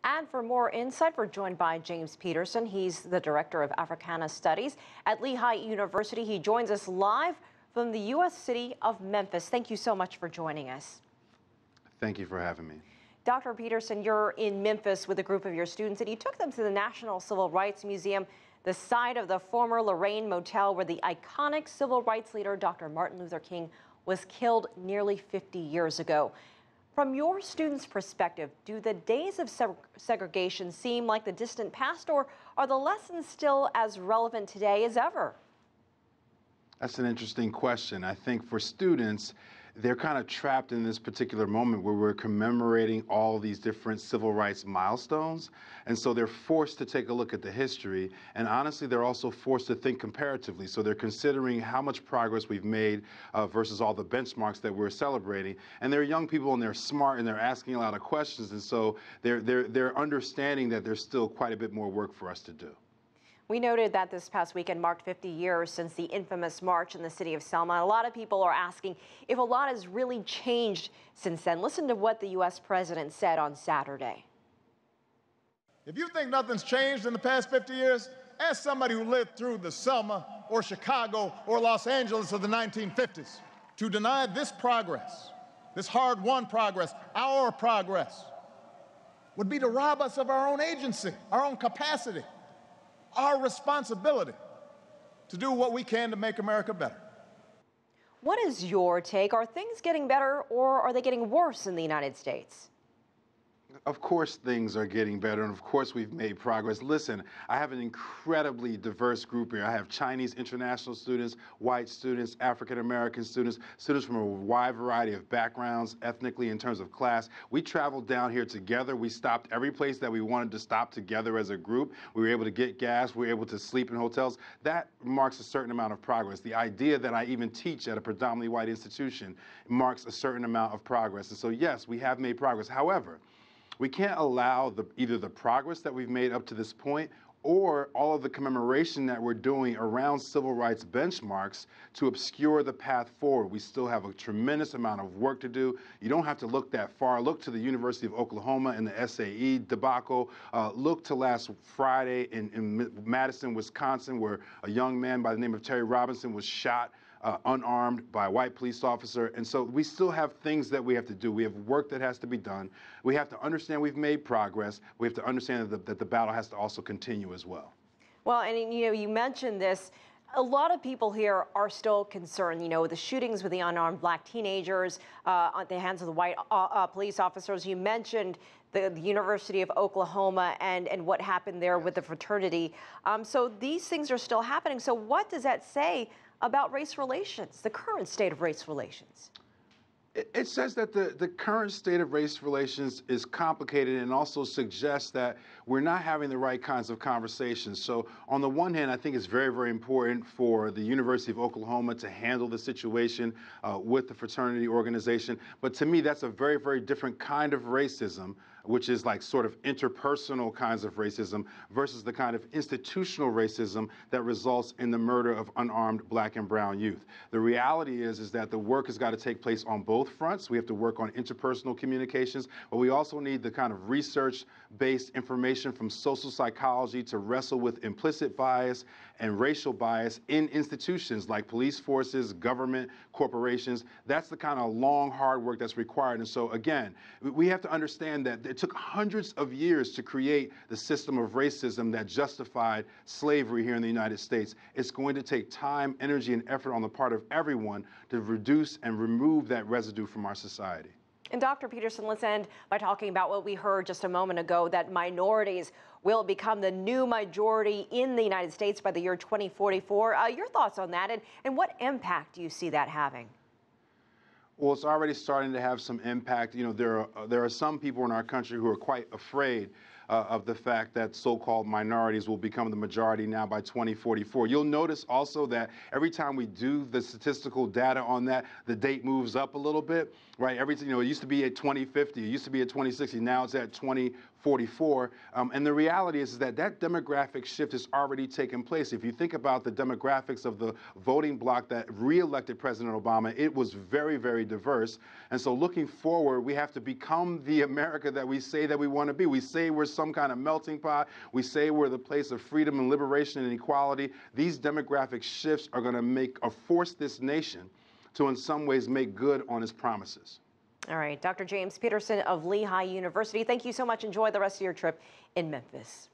And for more insight, we're joined by James Peterson. He's the director of Africana Studies at Lehigh University. He joins us live from the U.S. city of Memphis. Thank you so much for joining us. Thank you for having me. Dr. Peterson, you're in Memphis with a group of your students, and you took them to the National Civil Rights Museum, the site of the former Lorraine Motel where the iconic civil rights leader, Dr. Martin Luther King, was killed nearly 50 years ago. From your students' perspective, do the days of segregation seem like the distant past, or are the lessons still as relevant today as ever? That's an interesting question. I think for students, they're kind of trapped in this particular moment where we're commemorating all these different civil rights milestones. And so they're forced to take a look at the history. And honestly, they're also forced to think comparatively. So they're considering how much progress we've made versus all the benchmarks that we're celebrating. And they're young people and they're smart and they're asking a lot of questions. And so they're understanding that there's still quite a bit more work for us to do. We noted that this past weekend marked 50 years since the infamous march in the city of Selma. A lot of people are asking if a lot has really changed since then. Listen to what the U.S. president said on Saturday. If you think nothing's changed in the past 50 years, ask somebody who lived through the Selma or Chicago or Los Angeles of the 1950s. To deny this progress, this hard-won progress, our progress, would be to rob us of our own agency, our own capacity, our responsibility to do what we can to make America better. What is your take? Are things getting better or are they getting worse in the United States? Of course things are getting better, and of course we've made progress. Listen, I have an incredibly diverse group here. I have Chinese international students, white students, African-American students, students from a wide variety of backgrounds, ethnically, in terms of class. We traveled down here together. We stopped every place that we wanted to stop together as a group. We were able to get gas. We were able to sleep in hotels. That marks a certain amount of progress. The idea that I even teach at a predominantly white institution marks a certain amount of progress. And so, yes, we have made progress. However, we can't allow either the progress that we've made up to this point or all of the commemoration that we're doing around civil rights benchmarks to obscure the path forward. We still have a tremendous amount of work to do. You don't have to look that far. Look to the University of Oklahoma and the SAE debacle. Look to last Friday in Madison, Wisconsin, where a young man by the name of Terry Robinson was shot unarmed by a white police officer. And so we still have things that we have to do. We have work that has to be done. We have to understand we've made progress. We have to understand that the battle has to also continue as well. Well, and you mentioned this. A lot of people here are still concerned, the shootings with the unarmed black teenagers at the hands of the white police officers. You mentioned the University of Oklahoma and what happened there with the fraternity. So these things are still happening. So what does that say about race relations, the current state of race relations? It says that the current state of race relations is complicated and also suggests that we're not having the right kinds of conversations. So on the one hand, I think it's very, very important for the University of Oklahoma to handle the situation with the fraternity organization. But to me, that's a very, very different kind of racism, which is like sort of interpersonal kinds of racism versus the kind of institutional racism that results in the murder of unarmed black and brown youth. The reality is that the work has got to take place on both fronts. We have to work on interpersonal communications, but we also need the kind of research-based information from social psychology to wrestle with implicit bias and racial bias in institutions like police forces, government, corporations. That's the kind of long, hard work that's required. And so, again, we have to understand that it took hundreds of years to create the system of racism that justified slavery here in the United States. It's going to take time, energy, and effort on the part of everyone to reduce and remove that residue from our society. And Dr. Peterson, let's end by talking about what we heard just a moment ago, that minorities will become the new majority in the United States by the year 2044. Your thoughts on that, and what impact do you see that having? Well, it's already starting to have some impact. There are some people in our country who are quite afraid of the fact that so-called minorities will become the majority now by 2044. You'll notice also that every time we do the statistical data on that, the date moves up a little bit, right? It used to be at 2050, it used to be at 2060, now it's at 2044. And the reality is that demographic shift has already taken place. If you think about the demographics of the voting bloc that re-elected President Obama, it was very, very diverse. And so looking forward, we have to become the America that we say that we want to be. We say we're some kind of melting pot. We say we're the place of freedom and liberation and equality. These demographic shifts are going to force this nation to, in some ways, make good on its promises. All right, Dr. James Peterson of Lehigh University, thank you so much. Enjoy the rest of your trip in Memphis.